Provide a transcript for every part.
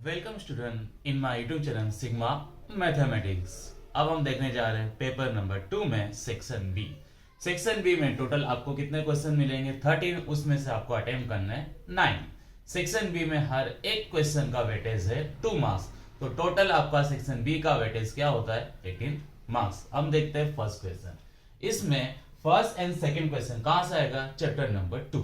Welcome student in my YouTube channel sigma mathematics. अब हम देखने जा रहे हैं पेपर नंबर 2 में सेक्शन बी। सेक्शन बी में टोटल आपको कितने क्वेश्चन मिलेंगे? 13। उसमें से आपको अटेम्प्ट करना है 9। सेक्शन बी में हर एक क्वेश्चन का वेटेज है 2 मार्क्स। तो टोटल आपका सेक्शन बी का वेटेज क्या होता है? 18 मार्क्स। हम देखते हैं फर्स्ट क्वेश्चन। इसमें फर्स्ट एंड सेकेंड क्वेश्चन कहां से आएगा? Chapter number 2।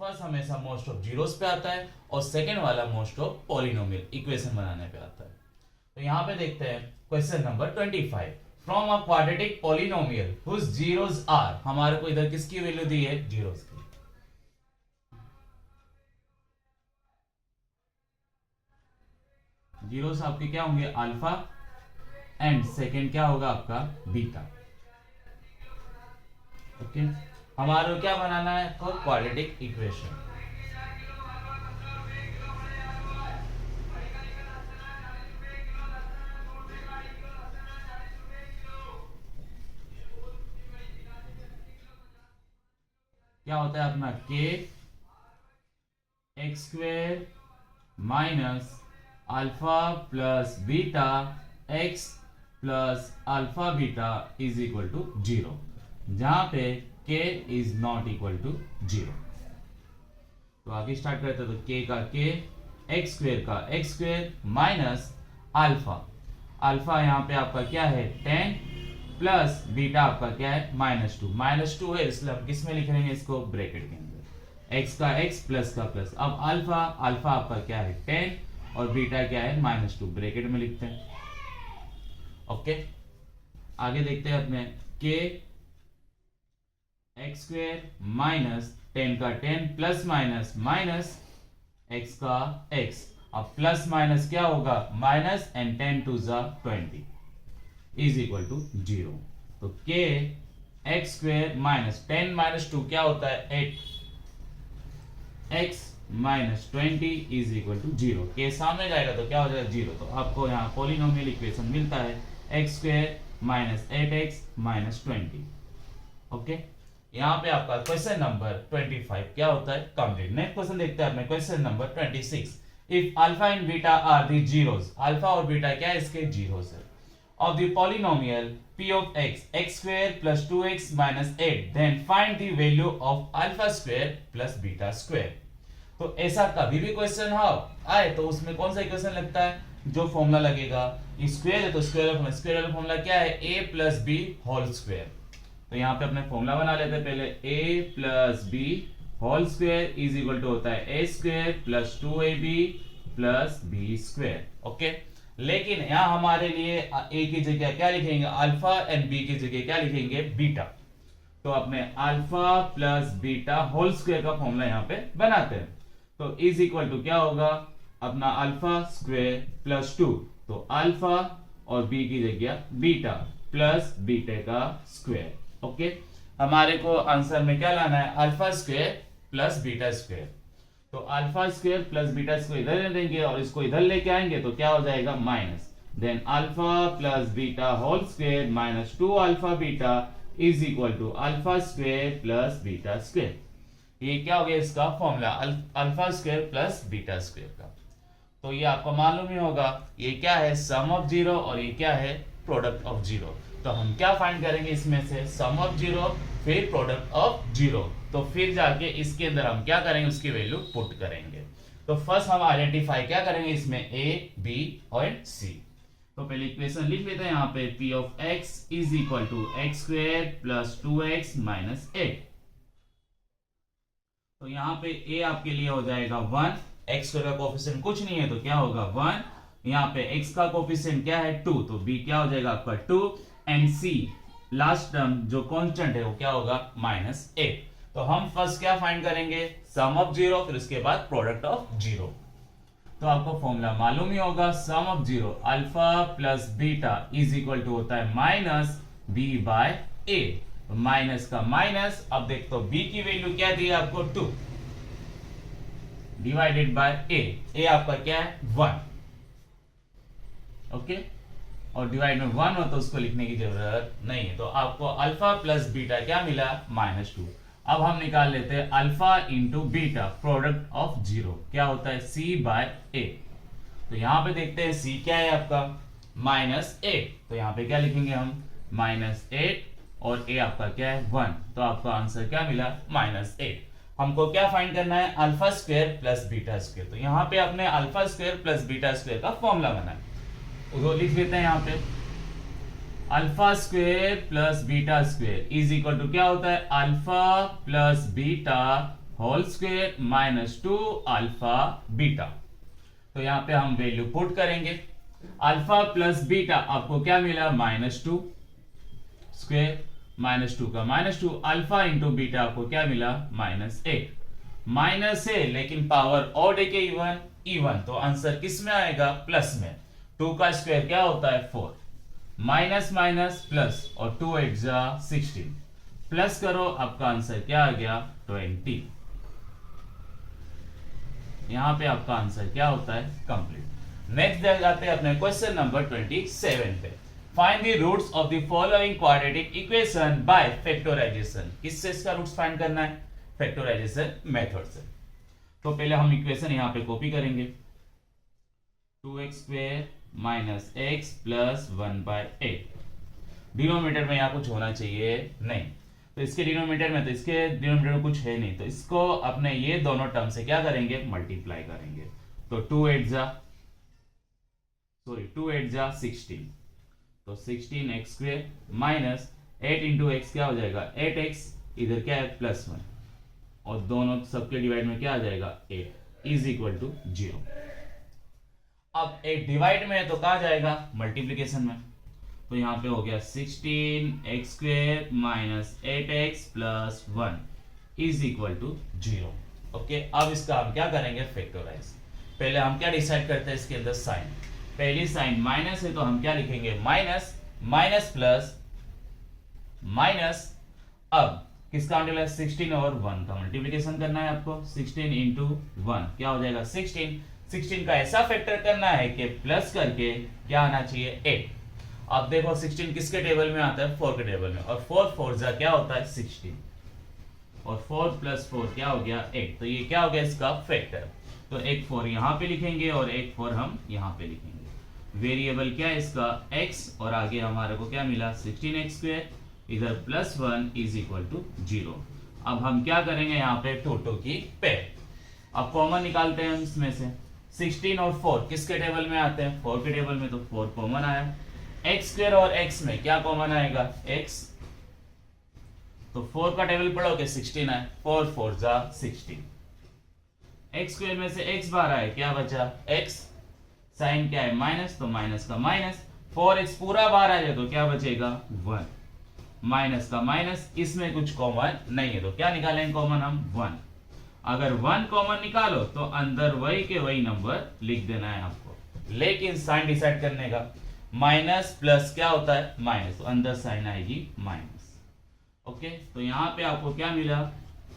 फर्स्ट हमेशा मोस्ट ऑफ जीरोस पे आता है और सेकंड वाला मोस्ट ऑफ पॉलिनोमियल इक्वेशन बनाने पे आता है। तो यहां पे देखते हैं question number 25। From a quadratic polynomial whose zeros are. हमारे को इधर किसकी वैल्यू दी है? जीरोस की। जीरोस आपके क्या होंगे? अल्फा एंड सेकंड क्या होगा आपका? बीटा। ओके, हमारे को क्या बनाना है? Quadratic equation. क्या होता है अपना? K x square minus alpha plus beta x plus alpha beta is equal to 0, जहां पे k is not equal to 0। तो आगे स्टार्ट करते हैं। तो k का k, एक्स स्क्वेयर का x square minus alpha. Alpha यहाँ पे आपका क्या है? 10 प्लस बीटा आपका क्या है? -2। -2 है इसलिए हम किस में लिख रहे हैं इसको? ब्रैकेट के अंदर। x का x प्लस का प्लस। अब अल्फा आपका क्या है? 10 और बीटा क्या है? -2। ब्रैकेट में लिखते हैं। ओके, आगे देखते हैं अपने k एक्स स्क्वेयर माइनस 10 का 10 प्लस माइनस माइनस x का x। अब प्लस माइनस क्या होगा? माइनस एंड 10 टू ज़ा 20 इज इक्वल टू 0। तो k x square minus 10 minus 2 क्या होता है? 8 x minus 20 is equal to 0। के सामने जाएगा तो क्या हो जाएगा? 0। तो आपको यहाँ पॉलिनोमियल इक्वेशन मिलता है x square minus 8x minus 20। Okay, यहाँ पे आपका क्वेश्चन नंबर 25 क्या होता है? कंप्लीट। नेक्स्ट क्वेश्चन देखते हैं अपने question number 26। If alpha and beta are the zeros, alpha और बीटा क्या है? इसके जीरोस है, of the polynomial p of x square plus 2x minus 8, then find the value of alpha square plus beta square। तो ऐसा कभी भी question आए तो उसमें कौन सा इक्वेशन लगता है? जो फॉर्मूला लगेगा, स्क्वायर है तो स्क्वायर वाला फॉर्मूला क्या है? a plus b whole square. तो यहाँ पे अपने फॉर्मूला बना लेते हैं पहले। a plus b whole square is equal to होता है a square plus 2ab plus b square. Okay, लेकिन यहाँ हमारे लिए a की जगह क्या लिखेंगे? अल्फा एंड b की जगह क्या लिखेंगे? बीटा। तो अपने alpha plus beta whole square का फॉर्मूला यहाँ पे बनाते हैं। तो इज इक्वल टू क्या होगा? अपना अल्फा स्क्वायर प्लस 2, तो अल्फा और b की जगह बीटा प्लस बीटा का स्क्वायर। ओके, हमारे को आंसर में क्या लाना है? Alpha square plus beta square. तो alpha square plus beta square इधर ले लेंगे और इसको इधर लेके आएंगे तो क्या हो जाएगा? Minus. Then alpha plus beta whole square minus 2 alpha beta is equal to alpha square plus beta square. ये क्या हो गया इसका formula? Alpha square plus beta square का। तो ये आपको मालूम ही होगा, ये क्या है? सम ऑफ जीरो और ये क्या है? Product of zero. तो हम क्या फाइंड करेंगे इसमें से? सम ऑफ जीरो फिर प्रोडक्ट ऑफ जीरो। तो फिर जाके इसके अंदर हम क्या करेंगे? उसकी वैल्यू पुट करेंगे। तो फर्स्ट हम आइडेंटिफाई क्या करेंगे इसमें? ए, बी और सी। तो पहले इक्वेशन लिख लेते हैं यहाँ पे। p of x is equal to x square plus 2x minus 8। तो यहाँ पे a आपके लिए हो जाएगा 1, x स्क्वायर का कोफिशिएंट कुछ नहीं है तो क्या होगा? 1। यहाँ पे x का कोफिशिएंट क्या है? 2, तो b क्या हो जाएगा आपका? 2 एंड c लास्ट टर्म जो कांस्टेंट है वो क्या होगा? -8। तो हम फर्स्ट क्या फाइंड करेंगे? सम ऑफ जीरो, फिर उसके बाद प्रोडक्ट ऑफ जीरो। तो आपको फॉर्मूला मालूम ही होगा। Sum of zero alpha plus beta is equal to होता है minus B by A. Minus का माइनस। अब देख तो b की वैल्यू क्या दी है आपको? 2 डिवाइडेड बाय a आपका क्या है? 1। ओके, और डिवाइड में 1 हो तो उसको लिखने की जरूरत नहीं है। तो आपको अल्फा प्लस बीटा क्या मिला? -2। अब हम निकाल लेते हैं alpha into beta, product of zero क्या होता है? c बाय ए। तो यहाँ पे देखते हैं सी क्या है आपका -8, तो यहाँ पे क्या लिखेंगे हम -8 और ए आपका क्या है 1, तो आपका आंसर क्या मिला -8। हमको क्या फाइंड करना है alpha square plus beta square, तो यहाँ पे आपने alpha square plus beta square का फॉर्मूला बनाया, वो लिख देते हैं यहाँ पे alpha square plus beta square is equal to क्या होता है alpha plus beta whole square -2 alpha beta. तो यहाँ पे हम वैल्यू पुट करेंगे, अल्फा प्लस बीटा आपको क्या मिला -2 स्क्वायर, -2 का -2 अल्फा इंटू बीटा आपको क्या मिला -8, माइनस है लेकिन पावर ऑड है के इवन, तो आंसर किस में आएगा प्लस में। 2 का स्क्वायर क्या होता है 4, माइनस माइनस प्लस और 2 8 जा 16, प्लस करो आपका आंसर क्या आ गया 20। यहां पे आपका आंसर क्या होता है कंप्लीट। नेक्स्ट जाते हैं अपने क्वेश्चन नंबर 27 पे। Find the roots of the following quadratic equation by factorisation. किससे इसका रूट्स फाइंड करना है फैक्टराइजेशन मेथड से। तो पहले हम इक्वेशन यहां पे कॉपी करेंगे 2x square minus x plus 1/8। Denominator में यहाँ कुछ होना चाहिए नहीं, तो इसके डिनोमिनेटर में, तो इसके डिनोमिनेटर में कुछ है नहीं, तो इसको अपने ये दोनों टर्म से क्या करेंगे मल्टीप्लाई करेंगे। तो 2 8 जा 16, तो 16x square minus 8 into x क्या हो जाएगा 8x, इधर क्या है +1 और दोनों सबके डिवाइड में क्या आ जाएगा 8 इज इक्वल टू 0। अब 8 डिवाइड में है तो कहा जाएगा मल्टीप्लिकेशन में, तो यहां पे हो गया 16x square minus 8x plus 1 is equal to 0। Okay, अब इसका हम क्या करेंगे फैक्टराइज। पहले हम क्या डिसाइड करते हैं इसके अंदर साइन, पहली साइन माइनस है तो हम क्या लिखेंगे माइनस, माइनस प्लस माइनस, अब किसका मल्टीप्लाई 16 और 1 का मल्टीप्लिकेशन करना है आपको, 16 इंटू 1 क्या हो जाएगा 16 का ऐसा फैक्टर करना है कि प्लस करके क्या आना चाहिए 8। अब देखो 16 किसके टेबल में आता है 4 के टेबल में, और 4 4 जा क्या होता है 16 और 4 प्लस 4 क्या हो गया 8, तो ये क्या हो गया इसका फैक्टर। तो एक 4 यहाँ पे लिखेंगे और एक 4 हम यहाँ पे लिखेंगे। वेरिएबल क्या है इसका x, और आगे हमारे को क्या मिला 16x स्क्वायर, इधर +1 इज इक्वल टू 0। अब हम क्या करेंगे यहाँ पे 2 की पेयर, अब कॉमन निकालते हैं हम इसमें से। 16 और 4 किसके टेबल में आते हैं 4 के टेबल में, तो 4 कॉमन आया। x स्क्वायर और x में क्या कॉमन आएगा x, तो 4 का टेबल पढ़ोगे 16 आए, 4 4 जा 16, x स्क्वायर में से x बाहर आए क्या बचा x, साइन क्या है माइनस, तो माइनस का माइनस, 4x पूरा बाहर आ जाए तो क्या बचेगा 1, माइनस का माइनस, इसमें कुछ कॉमन नहीं है तो क्या निकालेंगे कॉमन हम 1। अगर 1 कॉमन निकालो तो अंदर वही के वही नंबर लिख देना है आपको, लेकिन साइन डिसाइड करने का माइनस प्लस क्या होता है माइनस, तो अंदर साइन आएगी माइनस। ओके, तो यहां पे आपको क्या मिला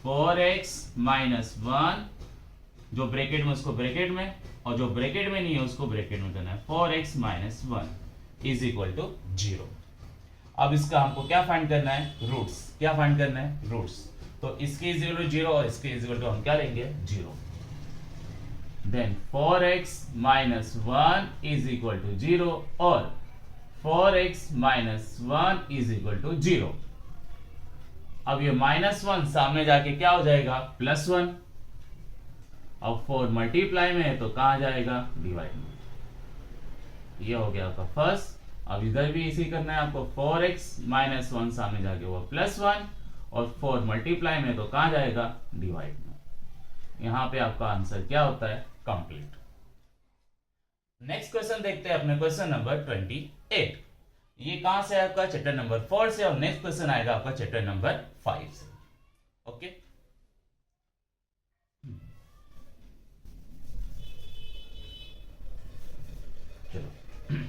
4x माइनस 1, जो ब्रैकेट में उसको ब्रैकेट में, और जो ब्रैकेट में नहीं है उसको ब्रैकेट में करना है, 4x minus 1 is equal to 0। अब इसका हमको क्या फाइंड करना है रूट्स, क्या फाइंड करना है रूट्स, तो इसके इज इक्वल टू 0 और इसके इज इक्वल टू हम क्या लेंगे 0। Then 4x minus 1 is equal to 0 और 4x minus 1 is equal to 0। अब ये -1 सामने जाके क्या हो जाएगा +1, अब 4 मल्टीप्लाई में है तो कहां जाएगा डिवाइड में, ये हो गया आपका फर्स्ट। अब इधर भी इसी करना है आपको, 4x माइनस 1 सामने जाके वो +1 और 4 मल्टीप्लाई में तो कहां जाएगा डिवाइड में। यहां पे आपका आंसर क्या होता है कंप्लीट। नेक्स्ट क्वेश्चन देखते हैं अपने क्वेश्चन नंबर 28। ये कहां से है आपका चैप्टर नंबर 4 से, और नेक्स्ट क्वेश्चन आएगा आपका चैप्टर नंबर 5 से। ओके, चलो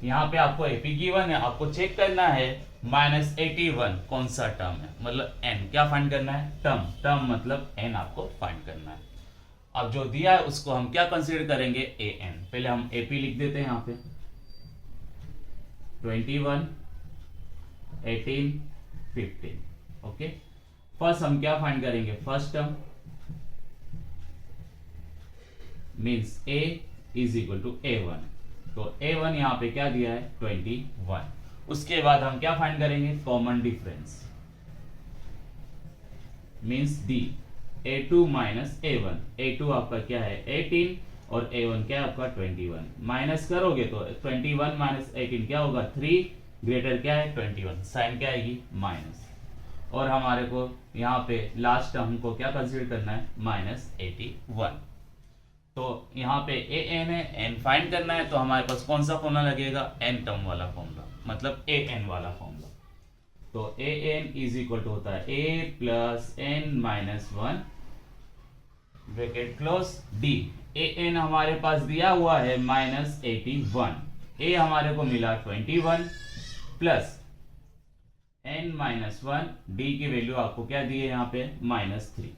यहां पे आपको एपी गिवन है, आपको चेक करना है -81 कौन सा टर्म है, मतलब n क्या फाइंड करना है टर्म मतलब n आपको फाइंड करना है। अब जो दिया है उसको हम क्या कंसीडर करेंगे an, पहले हम एपी लिख देते हैं यहाँ पे 21 18 15। ओके, फर्स्ट हम क्या फाइंड करेंगे first term means a is equal to A1। तो A1 यहाँ पे क्या दिया है 21। उसके बाद हम क्या फाइंड करेंगे, common difference means D, A2 minus A1। A2 आपका क्या है 18 और A1 क्या है आपका 21। माइनस करोगे तो 21 माइनस 18 क्या होगा 3, ग्रेटर क्या है 21, साइन क्या आएगी माइनस। और हमारे को यहाँ पे लास्ट टर्म को क्या कंसीडर करना है -81। तो यहाँ पे an है, n फाइंड करना है, तो हमारे पास कौन सा फॉर्मूला लगेगा, n टर्म वाला फॉर्मूला, मतलब an वाला फॉर्मूला। तो an इज इक्वल टू होता है a plus n minus 1 bracket close d। an हमारे पास दिया हुआ है -81, a हमारे को मिला 21 प्लस n माइनस 1, d की वैल्यू आपको क्या दी है यहाँ पे -3।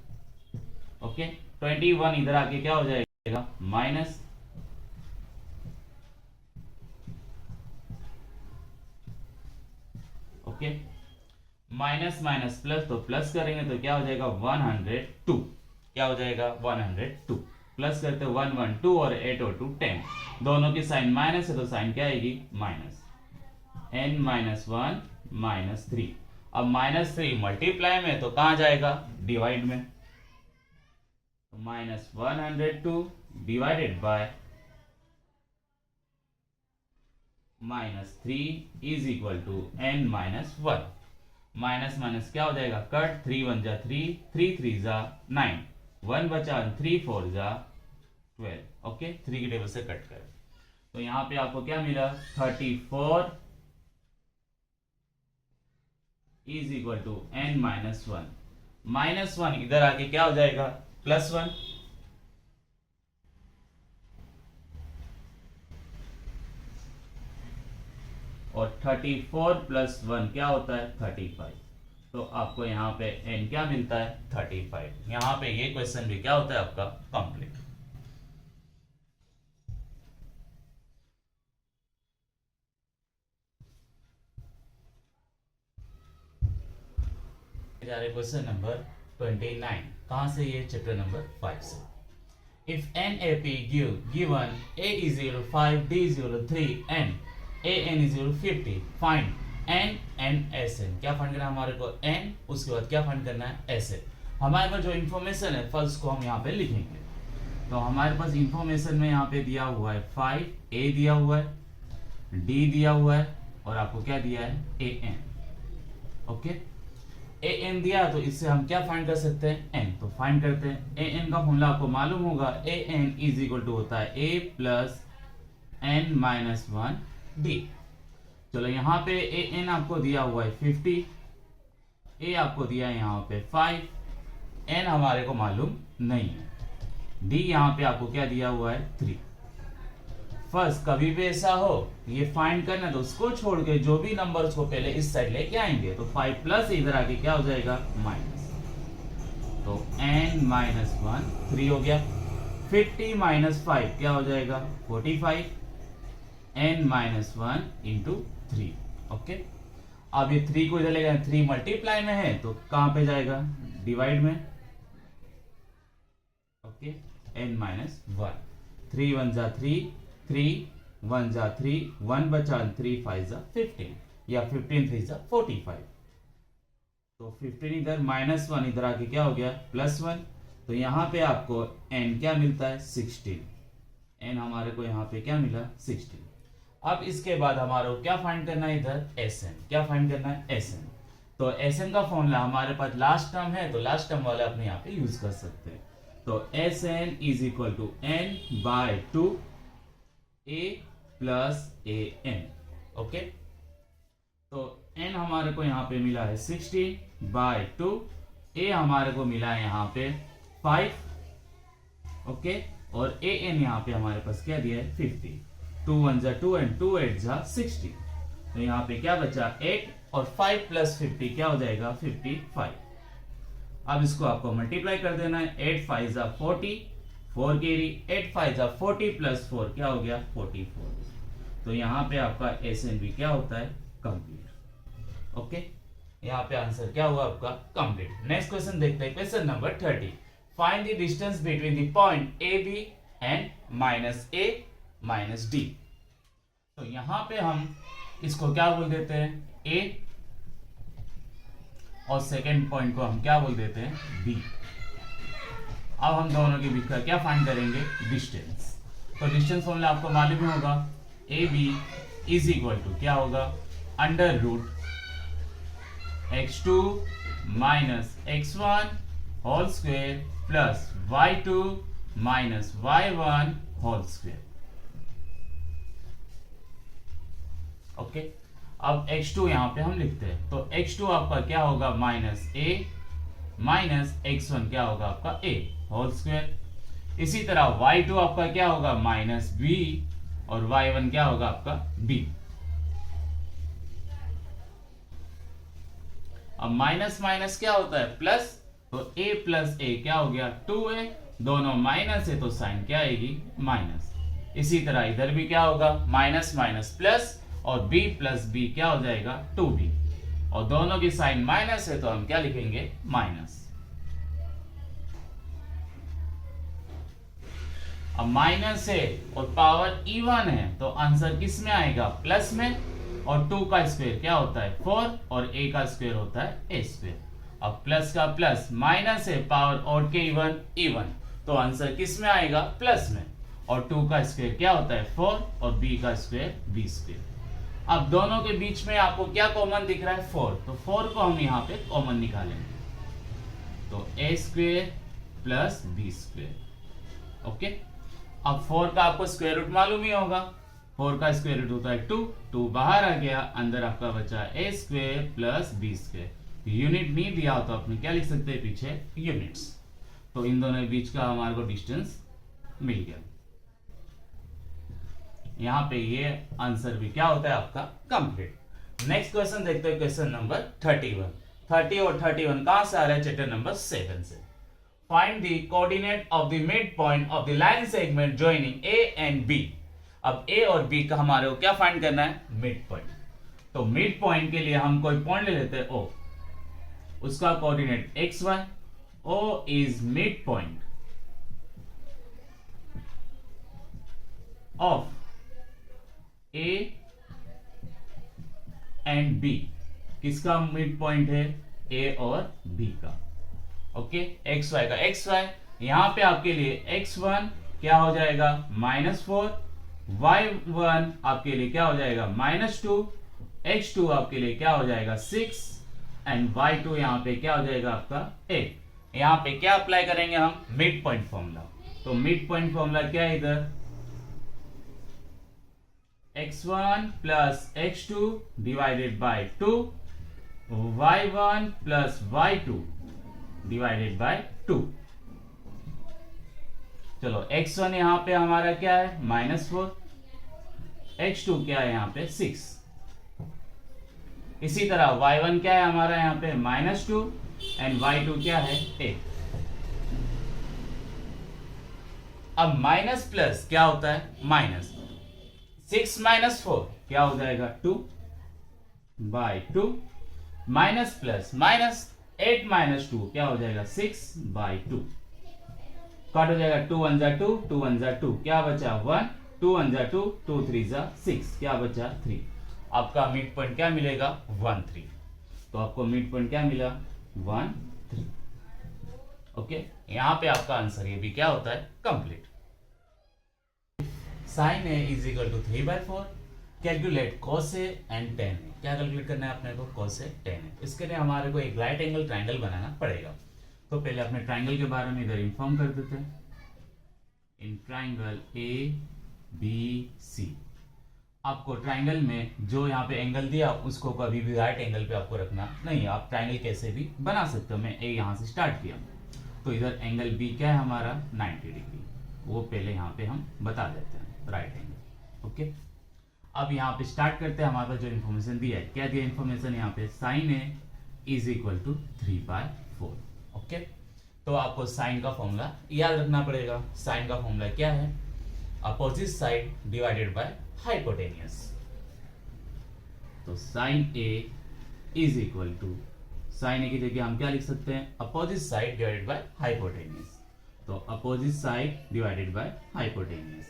ओके, 21 इधर आके क्या हो जाएगा minus, okay, minus minus plus, तो प्लस करेंगे तो क्या हो जाएगा 102, क्या हो जाएगा 102, प्लस करते 112 और 8 और 2 10, दोनों की साइन माइनस है तो साइन क्या आएगी माइनस, n माइनस 1 माइनस 3। अब -3 मल्टीप्लाई में तो कहां जाएगा डिवाइड में, तो -102 divided by -3 is equal to n minus 1। Minus minus क्या हो जाएगा कट, 3 1 जा 3, 3 3 जा 9, 1 बचा 3 4 जा 12। ओके, 3 की टेबल से कट कर, तो यहाँ पे आपको क्या मिला 34 is equal to n minus 1। -1 इधर आके क्या हो जाएगा +1, और 34 प्लस 1 क्या होता है 35। तो आपको यहाँ पे n क्या मिलता है 35। यहाँ पे ये क्वेश्चन भी क्या होता है आपका कंप्लीट। क्वेश्चन नंबर 29, कहां से, ये चैप्टर नंबर 5 से। If NAP given A is equal to 5, D is equal to 3 and AN is equal to 50, find N and SN। क्या फाइंड करना है हमारे को N, उसके बाद क्या फाइंड करना है SN। हमारे पास जो इंफॉर्मेशन है फर्स्ट को हम यहाँ पे लिखेंगे। तो हमारे पास इंफॉर्मेशन में यहाँ पे दिया हुआ है 5, A दिया हुआ है, D दिया हुआ है, और आपको क्या दिया है AN। ओके, an दिया तो इससे हम क्या फाइंड कर सकते हैं n, तो फाइंड करते हैं। an का फॉर्मूला आपको मालूम होगा, an इज इक्वल टू होता है a plus n minus 1 d। चलो यहाँ पे an आपको दिया हुआ है 50, a आपको दिया है यहाँ पे 5, n हमारे को मालूम नहीं है, d यहाँ पे आपको क्या दिया हुआ है 3। फर्स्ट कभी भी ऐसा हो ये फाइंड करना, तो उसको छोड़ के जो भी नंबर उसको पहले इस साइड लेके आएंगे, तो 5 प्लस इधर आके क्या हो जाएगा माइनस, तो n माइनस 1 3 हो गया। 50 माइनस 5 क्या हो जाएगा 45, n माइनस 1 इंटू 3। ओके, अब ये 3 को इधर ले गए, 3 मल्टीप्लाई में है तो कहां पे जाएगा डिवाइड में। ओके, n माइनस 1, 3 1 जा 3, 3 1 जा 3, 1 बचा 3 5 जा 15, या 15 3 जा 45। तो 15 इधर -1 इधर आके क्या हो गया +1, तो यहाँ पे आपको n क्या मिलता है 16। n हमारे को यहाँ पे क्या मिला 16। अब इसके बाद हमारे को क्या फाइंड करना है इधर Sn, क्या फाइंड करना है Sn। तो Sn का फॉर्मूला हमारे पास लास्ट टर्म है, तो लास्ट टर्म वाले अपने यहाँ पे यूज कर सकते हैं। तो Sn is equal to n by 2 a plus an। Okay, तो n हमारे को यहाँ पे मिला है 16 बाय 2, a हमारे को मिला है यहाँ पे 5। ओके, और an यहाँ पे हमारे पास क्या दिया है 50। 2 1 जा 2 एंड 2 8 जा 60, तो यहाँ पे क्या बचा 8, और 5 प्लस 50 क्या हो जाएगा 55। अब इसको आपको मल्टीप्लाई कर देना है, 8 5 जा 40, 4 कैरी, 8 5 जा 40 प्लस 4 क्या हो गया 44। तो यहाँ पे आपका SN भी क्या होता है कंप्लीट। ओके, यहाँ पे आंसर क्या हुआ आपका कंप्लीट। नेक्स्ट क्वेश्चन देखते हैं, question number 30। Find the distance between the point AB and minus A minus D. तो यहां पे हम इसको क्या बोल देते हैं, ए, और सेकेंड पॉइंट को हम क्या बोल देते हैं, बी। अब हम दोनों के बीच का क्या फाइंड करेंगे, डिस्टेंस। तो डिस्टेंस फॉर्मूला आपको मालूम ही होगा, A B is equal to क्या होगा, under root x2 minus x1 whole square plus y2 minus y1 whole square. Okay, अब x2 यहां पे हम लिखते हैं, तो x2 आपका क्या होगा, माइनस a माइनस x1 क्या होगा आपका a होल स्क्वेयर। इसी तरह y2 आपका क्या होगा, माइनस b, और y1 क्या होगा आपका b। अब माइनस माइनस क्या होता है, प्लस, तो a प्लस a क्या हो गया, 2a, दोनों माइनस है तो साइन क्या आएगी, माइनस। इसी तरह इधर भी क्या होगा, माइनस माइनस प्लस, और b प्लस b क्या हो जाएगा, 2b, और दोनों की साइन माइनस है तो हम क्या लिखेंगे, माइनस। अब माइनस है और पावर इवन है तो आंसर किस में आएगा, प्लस में, और 2 का स्क्वायर क्या होता है, 4, और a का स्क्वायर होता है a स्क्वायर। अब प्लस का प्लस, माइनस है, पावर ऑड के इवन, इवन, तो आंसर किस में आएगा, प्लस में, और 2 का स्क्वायर क्या होता है, 4, और b का स्क्वायर b स्क्वायर। अब दोनों के बीच में आपको क्या कॉमन दिख रहा है, 4, तो 4 को हम यहाँ पे कॉमन निकालेंगे, तो a square plus b square. Okay, अब 4 का आपको स्क्वायर रूट मालूम ही होगा, 4 का स्क्वायर रूट होता है 2, 2 बाहर आ गया, अंदर आपका बचा a square plus b square. Unit नहीं दिया हो तो अपने क्या लिख सकते हैं पीछे, यूनिट्स। तो इन दोनों के बीच का हमारे को डिस्टेंस मिल गया। यहाँ पे ये आंसर भी क्या होता है आपका, कंप्लीट। नेक्स्ट क्वेश्चन देखते हैं, क्वेश्चन नंबर 31। 30 और 31 कहां से आ रहा है, चैप्टर नंबर 7 से। Find the coordinate of the midpoint of the line segment joining A and B. अब ए और बी का हमारे को क्या फाइंड करना है, मिड पॉइंट। तो मिड पॉइंट के लिए हम कोई पॉइंट ले लेते हैं ओ, उसका coordinate x y, O is midpoint of A and B. किसका मिड पॉइंट है, ए और बी का। ओके, एक्स वाई का, एक्स वाई यहां पे आपके लिए x1 क्या हो जाएगा, -4, y1 आपके लिए क्या हो जाएगा, -2, x2 आपके लिए क्या हो जाएगा, 6, एंड y2 यहां पे क्या हो जाएगा आपका 8। यहां पे क्या अप्लाई करेंगे हम, मिड पॉइंट फॉर्मूला। तो मिड पॉइंट फॉर्मूला क्या है इधर, x1 plus x2 divided by 2, y1 plus y2 divided by 2। चलो x1 यहां पे हमारा क्या है, -4, x2 क्या है यहां पे 6। इसी तरह y1 क्या है हमारा यहां पे -2, एंड y2 क्या है 8। अब माइनस प्लस क्या होता है, माइनस, 6 माइनस 4 क्या हो जाएगा 2 by 2, minus plus minus, 8 minus 2 क्या हो जाएगा 6 बाय 2। कट हो जाएगा, 2 1 जा 2, 2 1 जा 2, क्या बचा 1, 2 1 जा 2, 2 3 जा 6, क्या बचा 3। आपका मिड पॉइंट क्या मिलेगा, 1 3। तो आपको मिड पॉइंट क्या मिला, 1 3। ओके, यहां पे आपका आंसर ये भी क्या होता है, complete. Sine A is equal to 3/4। Calculate cos A and tan A. क्या कैलकुलेट करना है अपने को, cos ए tan ए। इसके लिए हमारे को एक राइट एंगल ट्राइंगल बनाना पड़ेगा। तो पहले अपने ट्राइंगल के बारे में इधर इंफॉर्म कर देते हैं। In triangle A B C, आपको ट्राइंगल में जो यहाँ पे एंगल दिया उसको कभी भी राइट एंगल पे आपको रखना नहीं है। आप ट्राइंगल कैसे भी बना सकते हो। मैं ए यहाँ से स्टार्ट किया तो इधर एंगल बी क्या है हमारा 90 डिग्री, वो पहले यहाँ पे हम बता देते हैं, राइट एंगल। ओके, अब यहाँ पे स्टार्ट करते हैं। हमारे पास जो इन्फॉर्मेशन दिया है, क्या दिया इन्फॉर्मेशन यहाँ पे, sine A is equal to 3/4। Okay, तो आपको साइन का फॉर्मूला याद रखना पड़ेगा। साइन का फॉर्मूला क्या है, opposite side divided by hypotenuse. तो sine A is equal to, sine A की जगह हम क्या लिख सकते हैं, opposite side divided by hypotenuse. तो opposite side divided by hypotenuse.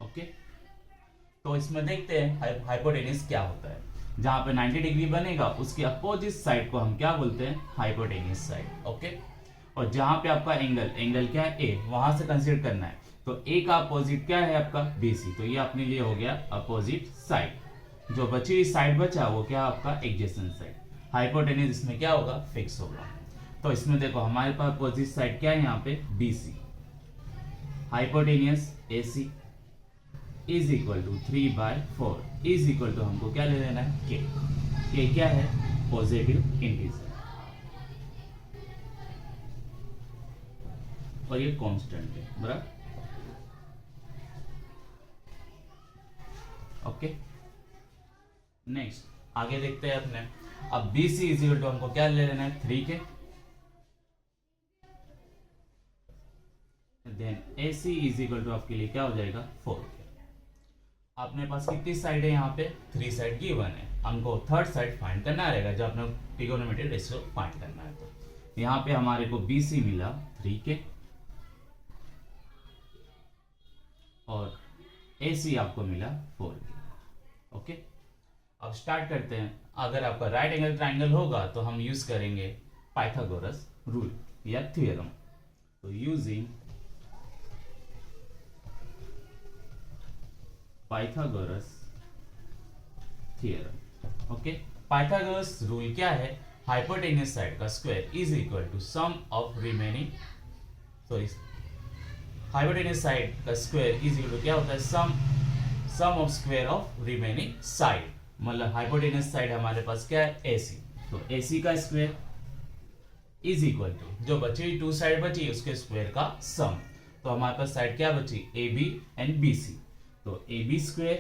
Okay, तो इसमें देखते हैं हाइपोटेन्यूज क्या होता है। जहां पे 90 डिग्री बनेगा उसके अपोजिट साइड को हम क्या बोलते हैं, हाइपोटेन्यूज साइड। ओके, और जहां पे आपका एंगल क्या है, ए, वहां से कंसीडर करना है। तो ए का अपोजिट क्या है आपका, बीसी, तो ये अपने लिए हो गया अपोजिट साइड। जो बची हुई साइड बचा वो क्या आपका एडजेसेंट साइड। हाइपोटेन्यूज इसमें क्या होगा, फिक्स होगा। तो इसमें देखो हमारे पास अपोजिट साइड क्या है यहाँ पे, BC. Hypotenuse AC is equal to 3/4 is equal to हमको क्या ले लेना है, के क्या है, पॉजिटिव इंटीजर, और ये कांस्टेंट है, बराबर। ओके, नेक्स्ट आगे देखते हैं अपने। अब BC इज इक्वल टू हमको क्या ले लेना है, 3K। Then AC is equal to आपके लिए क्या हो जाएगा, 4K। अपने पास कितनी साइड है यहाँ पे, 3 साइड गिवन है। हमको थर्ड साइड फाइंड करना रहेगा जब अपने ट्रिगोनोमेट्रिक रेशियो फाइंड करना है। तो यहाँ पे हमारे को BC मिला 3K और AC आपको मिला 4K। ओके, अब स्टार्ट करते हैं। अगर आपका राइट एंगल ट्राइंगल होगा तो हम यूज करेंगे पाइथागोरस रूल या थ्योरम। तो using Pythagoras theorem. Okay, Pythagoras rule क्या है, हाइपोटेन्यूज साइड का square is equal to sum of remaining, sorry hypotenuse side का स्क्वायर इज इक्वल टू क्या होता है, sum of square of remaining side. मतलब हाइपोटेन्यूज साइड हमारे पास क्या है, AC, तो AC का स्क्वायर इज इक्वल टू जो बची 2 साइड बची उसके स्क्वायर का सम। तो हमारे पास साइड क्या बची, AB एंड BC, तो AB square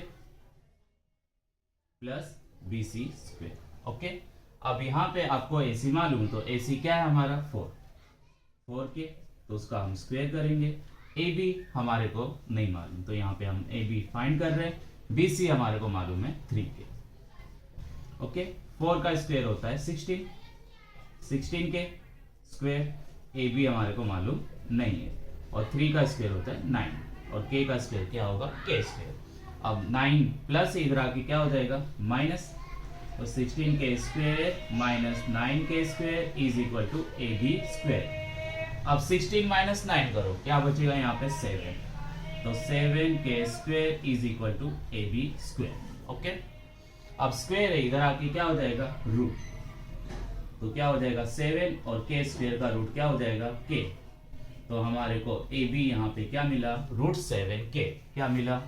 plus BC square. Okay, अब यहाँ पे आपको AC मालूम, तो AC क्या है हमारा 4K, तो उसका हम स्क्वायर करेंगे। AB हमारे को नहीं मालूम, तो यहाँ पे हम AB फाइंड कर रहे हैं। BC हमारे को मालूम है 3K। ओके, 4 का स्क्वायर होता है 16 के स्क्वायर, AB हमारे को मालूम नहीं है, और 3 का स्क्वायर होता है 9, और K का स्क्वायर क्या होगा, K स्क्वायर। अब 9 प्लस इधर आके क्या हो जाएगा, माइनस, तो 16 के स्क्वायर माइनस 9 के square is equal to AB square. अब 16 माइनस 9 करो, क्या बचेगा यहाँ पे 7, तो 7 के square is equal to AB square. Okay, अब स्क्वायर है, इधर आके क्या हो जाएगा, रूट, तो क्या हो जाएगा 7 और K स्क्वायर का रूट क्या हो जाएगा, K। तो हमारे को AB यहाँ पे क्या मिला, √7K, क्या मिला,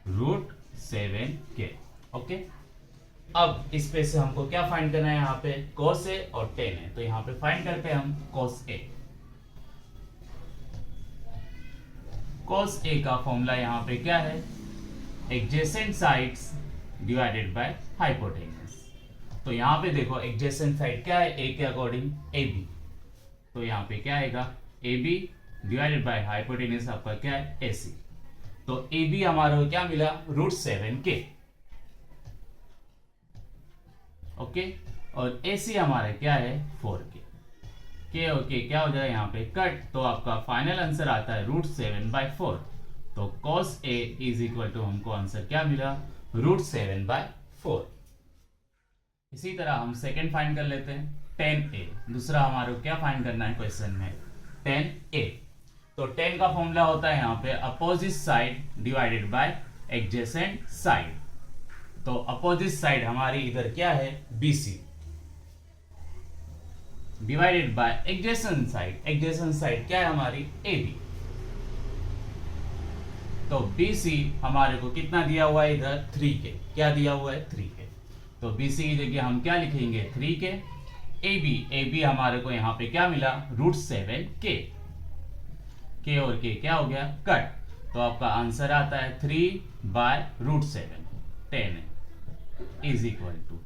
√7K। ओके, अब इस पे से हमको क्या फाइंड करना है, यहाँ पे cos A और tan A, तो यहाँ पे फाइंड करते हैं हम cos A। cos A का फॉर्मूला यहाँ पे क्या है, adjacent sides divided by hypotenuse. तो यहाँ पे देखो एडजेसेंट साइड क्या है, A के अकॉर्डिंग AB, तो यहाँ पे क्या आएगा, AB डिवाइडेड बाय हाइपोटेन्यूज आपका क्या है, AC। तो AB हमारे को क्या मिला, √7K। ओके, और AC हमारा क्या है, 4K। K और K क्या हो जाएगा यहाँ पे कट, तो आपका फाइनल आंसर आता है √7/4। तो cos A is equal to हमको आंसर क्या मिला, √7/4। इसी तरह हम सेकंड फाइंड कर लेते हैं, tan A। दूसरा हमारे को क्या फाइंड करना है क्वेश्चन में, tan A। तो tan का फॉर्मूला होता है यहाँ पे opposite side divided bye adjacent side. तो अपोजिट साइड हमारी इधर क्या है, BC divided by adjacent side. Adjacent side क्या है हमारी, AB। तो BC हमारे को कितना दिया हुआ है इधर, 3K, क्या दिया हुआ है, 3K। तो BC की जगह हम क्या लिखेंगे, 3K। AB हमारे को यहाँ पे क्या मिला, √7K। K और K क्या हो गया, कट, तो आपका आंसर आता है 3/√7 tan इज इक्वल टू,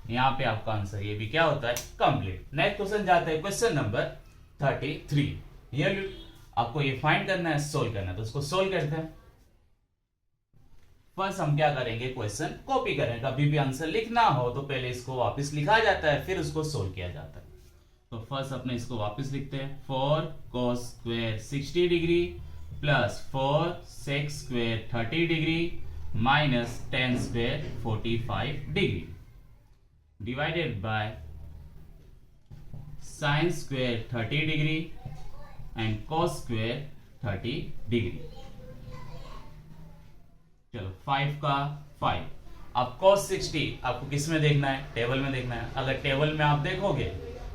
यहाँ पे आपका आंसर ये भी क्या होता है, कंप्लीट। नेक्स्ट क्वेश्चन जाते हैं, क्वेश्चन नंबर 33। ये आपको ये फाइंड करना है, सोल्व करना है, तो उसको सोल्व करते हैं। फर्स्ट हम क्या करेंगे, क्वेश्चन कॉपी करेंगे। कभी भी आंसर लिखना हो तो पहले इसको वापस लिखा जाता है, फिर उसको सोल्व किया जाता है। तो फर्स्ट अपने इसको वापस लिखते हैं, 4 cos square 60 degree plus 4 sec square 30 degree minus 10 square 45 degree divided by sin square 30 degree and cos square 30 degree. चलो 5 का 5। अब cos 60 आपको किस में देखना है, टेबल में देखना है। अगर टेबल में आप देखोगे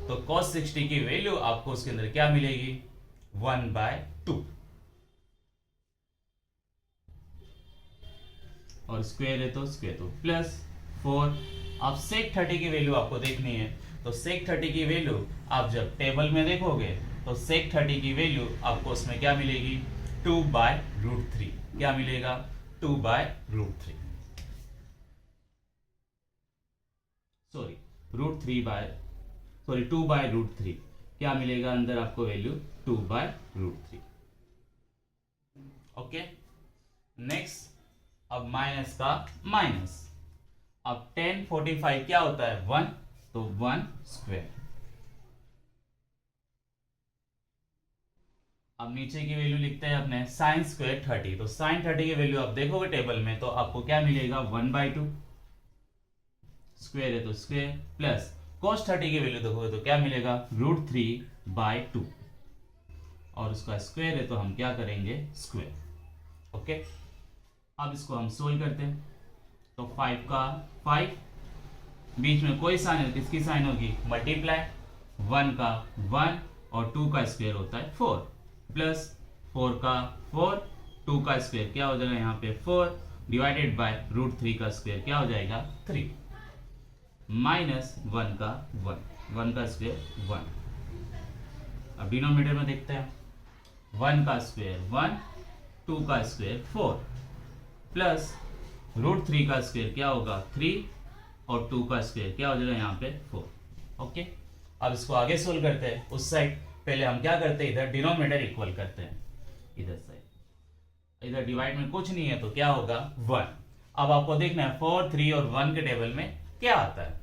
तो cos 60 की वैल्यू आपको उसके अंदर क्या मिलेगी, 1/2 और स्क्वायर है तो स्क्वायर तो प्लस 4। अब sec 30 की वैल्यू आपको देखनी है, तो sec 30 की वैल्यू आप जब टेबल में देखोगे तो sec 30 की वैल्यू आपको उसमें क्या मिलेगी, 2/√3। क्या मिलेगा, 2/√3 सॉरी 2/√3 क्या मिलेगा अंदर आपको वैल्यू, 2/√3। ओके नेक्स्ट, अब माइनस का माइनस। अब 10 45 क्या होता है, 1, तो 1 स्क्वायर। अब नीचे की वैल्यू लिखते हैं अपने sin स्क्वायर 30, तो sin 30 की वैल्यू आप देखोगे टेबल में तो आपको क्या मिलेगा, 1/2 स्क्वायर है तो स्क्वायर प्लस cos 30 की वैल्यू देखोगे तो क्या मिलेगा, √3/2 और उसका स्क्वायर है तो हम क्या करेंगे, स्क्वायर। ओके अब इसको हम सोल्व करते हैं, तो 5 का 5, बीच में कोई साइन है, किसकी साइन होगी, मल्टीप्लाई, 1 का 1 और 2 का स्क्वायर होता है 4 प्लस 4 का 4, 2 का स्क्वायर क्या हो जाएगा यहाँ पे 4 डिवाइडेड बाय √3 का स्क्वायर क्या हो जाएगा 3 माइनस 1 का 1 का स्क्वायर 1। अब डिनोमिनेटर में देखते हैं, 1 का स्क्वायर 1, 2 का स्क्वायर 4 प्लस √3 का स्क्वायर क्या होगा 3 और 2 का स्क्वायर क्या हो जाएगा यहाँ पे 4। ओके अब इसको आगे सोल्व करते हैं। उस साइड पहले हम क्या करते हैं, इधर डिनोमिनेटर इक्वल करते हैं, इधर साइड, इधर डिवाइड में कुछ नहीं है तो क्या होगा 1। अब आपको देखना है 4 3 और 1 के टेबल में क्या आता है,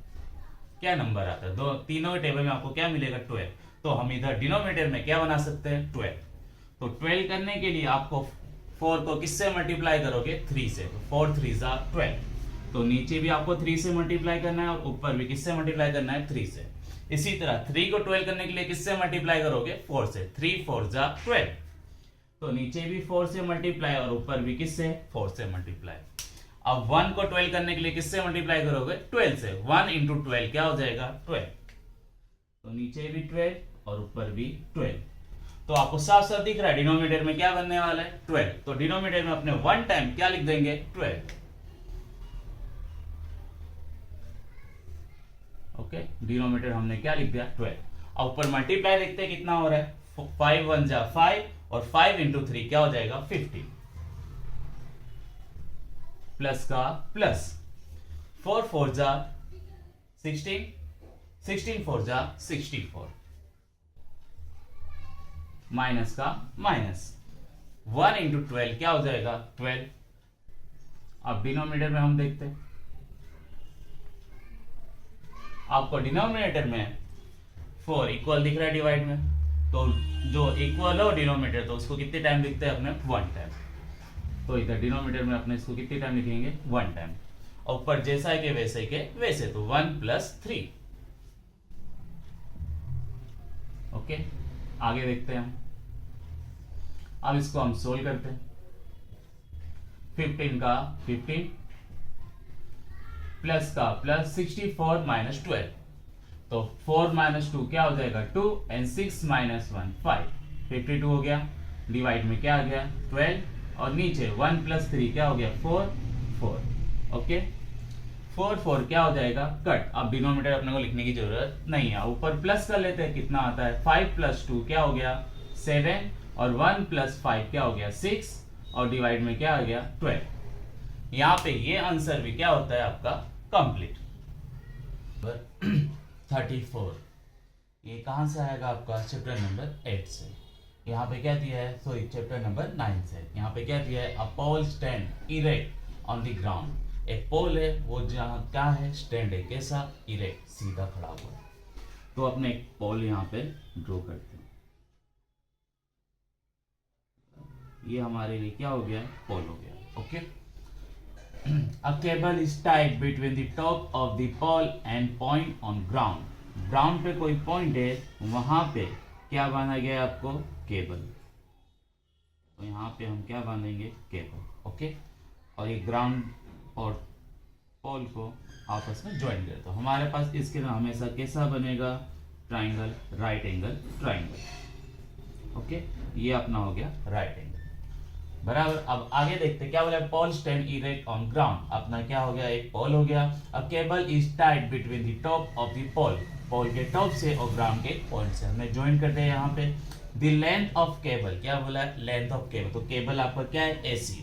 क्या नंबर आता है, दो तीनों के टेबल में आपको क्या मिलेगा 12। तो हम इधर डिनोमिनेटर में क्या बना सकते हैं 12। तो 12 करने के लिए आपको 4 को किससे मल्टीप्लाई करोगे 3 से, तो 4 3 12। तो नीचे भी आपको 3 से मल्टीप्लाई करना है और ऊपर भी किससे मल्टीप्लाई करना है 3 से। इसी तरह 3 को 12 करने के लिए किससे मल्टीप्लाई करोगे 4 से, 3 4 12। तो नीचे भी 4 से मल्टीप्लाई और ऊपर भी किससे 4 से मल्टीप्लाई। अब 1 को 12 करने के लिए किससे मल्टीप्लाई करोगे 12 से, 1 × 12 क्या हो जाएगा 12। तो नीचे भी 12 और ऊपर भी 12। तो आपको साफ साफ दिख रहा है डिनोमिनेटर में क्या बनने वाला है 12। तो डिनोमिनेटर में अपने 1 टाइम क्या लिख देंगे 12। ओके डिनोमिनेटर हमने क्या लिख दिया 12। अब ऊपर मल्टीप्लाई देखते हैं कितना हो रहा है, 5 1 5 और 5 × 3 क्या हो जाएगा 50 प्लस का प्लस 4 4 16 16 4 64 माइनस का माइनस 1 × 12 क्या हो जाएगा 12। अब डिनोमिनेटर में हम देखते हैं, आपको डिनोमिनेटर में 4 इक्वल दिख रहा है डिवाइड में, तो जो इक्वल हो डिनोमिनेटर तो उसको कितने टाइम लिखते हैं अपने 1 टाइम। तो इधर डिनोमिनेटर में अपने इसको कितने टाइम लिखेंगे 1 टाइम, और ऊपर जैसा है के वैसे तो 1 + 3। ओके आगे देखते हैं हम। अब इसको हम सोल्व करते हैं, 15 का 15 प्लस का प्लस 64 - 12, तो 4 - 2 क्या हो जाएगा 2 एंड 6 - 1 5, 52 हो गया। डिवाइड में क्या आ गया 12 और नीचे 1 + 3 क्या हो गया 4 4। ओके 4 4 क्या हो जाएगा कट। अब डिनोमिनेटर अपने को लिखने की जरूरत नहीं है, ऊपर प्लस कर लेते हैं, कितना आता है 5 + 2 क्या हो गया 7 और 1 + 5 क्या हो गया 6 और डिवाइड में क्या आ गया 12। यहाँ पे ये आंसर भी क्या होता है आपका कंप्लीट। 34 ये कहां से आएगा आपका चैप्टर नंबर 8 से। यहाँ पे क्या दिया है, सॉरी चैप्टर नंबर 9 से। यहाँ पे क्या दिया है, a pole stand erect on the ground. एक पोल है वो जहाँ क्या है स्टैंड है, कैसा इरेक्ट सीधा खड़ा हुआ है। तो अपने एक पोल यहाँ पे ड्रॉ करते हैं। ये हमारे लिए क्या हो गया, पोल हो गया। Okay, a cable is tied between the top of the pole and point on ground। Ground पे कोई पॉइंट है, वहां पे क्या बांधा गया है आपको, केबल। तो यहाँ पे हम क्या बांधेंगे, केबल। ओके, और ये ग्राउंड और पोल को आपस में ज्वाइन करते हो। हमारे पास इसके ना हमेशा कैसा बनेगा, triangle, right angle triangle. Okay, ये अपना हो गया राइट एंगल, बराबर। अब आगे देखते हैं क्या बोला, pole stand erect on ground. अपना क्या हो गया, एक पोल हो गया। A cable is tied between the top of the pole. Pole के टॉप से और ग्राउंड के पॉइंट से हमें ज्वाइन करते हैं यहाँ पे। द लेंथ ऑफ केबल, क्या बोला, लेंथ ऑफ केबल। तो केबल आपका क्या है, एसी,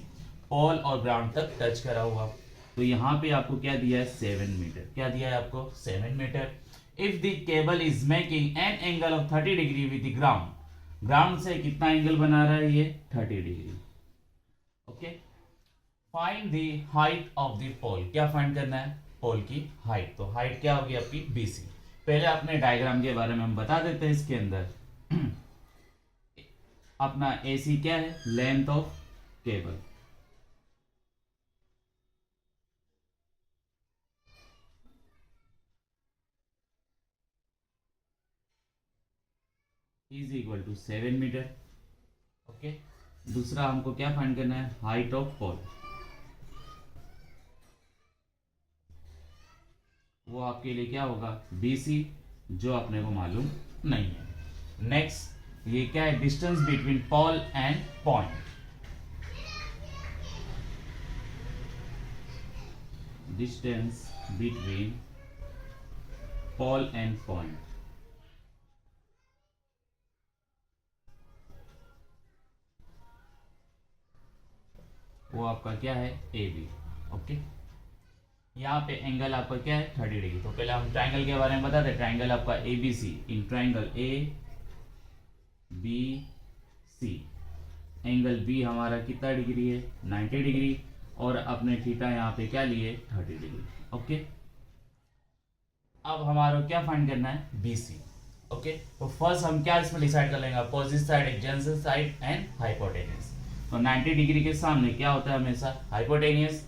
पोल और ग्राउंड तक टच करा हुआ। तो यहाँ पे आपको क्या दिया है, 7 मीटर। क्या दिया है आपको, 7 metre. If the cable is making an angle of 30 degree with the ground. Ground से कितना एंगल बना रहा है ये, 30 degree. Okay, find the height of the pole. क्या फाइंड करना है, पोल की हाइट। तो हाइट क्या होगी आपकी, बीसी। पहले अपने डायग्राम के बारे में हम बता देते हैं। इसके अंदर अपना एसी क्या है, length of cable. Is equal to 7 metre. Okay, दूसरा हमको क्या फाइंड करना है, हाइट ऑफ पोल। वो आपके लिए क्या होगा, BC, जो अपने को मालूम नहीं है। नेक्स्ट, ये क्या है, distance between pole and point. Distance between pole and point. वो आपका क्या है, AB। ओके, यहाँ पे एंगल आपका क्या है, 30 डिग्री। तो पहले हम ट्राइंगल के बारे में बता दें। ट्राइंगल आपका ABC, in triangle ABC, angle B हमारा कितना डिग्री है, 90 डिग्री। और अपने थीटा यहाँ पे क्या लिए, 30 डिग्री। ओके, अब हमारा क्या फाइंड करना है, BC। ओके, तो फर्स्ट हम क्या इसमें डिसाइड कर लेंगे, opposite side, adjacent side and hypotenuse. तो 90 डिग्री के सामने क्या होता है हमेशा, हाइपोटेन्यूज।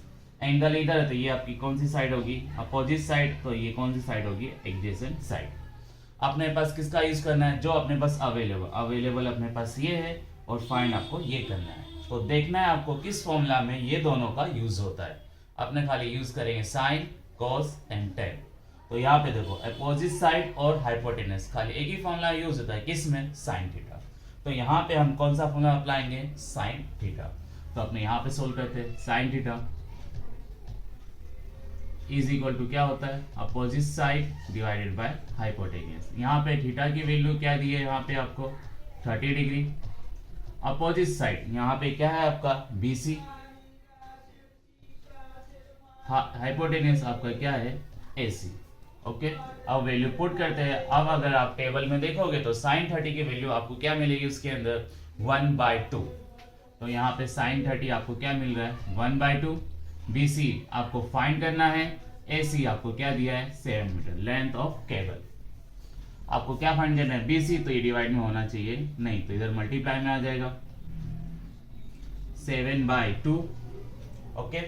एंगल इधर है तो ये आपकी कौन सी साइड होगी, अपोजिट साइड। तो ये कौन सी साइड होगी, एडजेसेंट साइड। अपने पास किसका यूज करना है, जो अपने पास अवेलेबल अपने पास ये है, और फाइंड आपको ये करना है। तो देखना है आपको किस फॉर्मूला में ये दोनों का यूज होता है। अपने खाली यूज करेंगे साइन, कॉस एंड टेन। तो यहाँ पे देखो, अपोजिट साइड और हाइपोटेनस, खाली एक ही फॉर्मूला यूज होता है, किसमें, साइन थीटा। तो यहाँ पे हम कौन सा फॉर्मूला अप्लाएंगे, साइन थीटा। तो अपने यहाँ पे सोल्व करते हैं, sine theta is equal to क्या होता है, opposite side divided by hypotenuse. यहाँ पे थीटा की वैल्यू क्या दी है, यहाँ पे आपको 30 डिग्री। अपोजिट साइड यहाँ पे क्या है आपका, BC। हाइपोटेन्यूज आपका क्या है, AC। ओके, अब वैल्यू पुट करते हैं। अब अगर आप टेबल में देखोगे तो साइन 30 की वैल्यू आपको क्या मिलेगी, उसके अंदर 1/2। तो यहाँ पे साइन 30 आपको क्या मिल रहा है, 1/2। BC आपको फाइंड करना है, AC आपको क्या दिया है, 7 मीटर, लेंथ ऑफ केबल। आपको क्या फाइंड करना है, BC। तो ये डिवाइड में होना चाहिए, नहीं तो इधर मल्टीप्लाई में आ जाएगा, 7/2। ओके,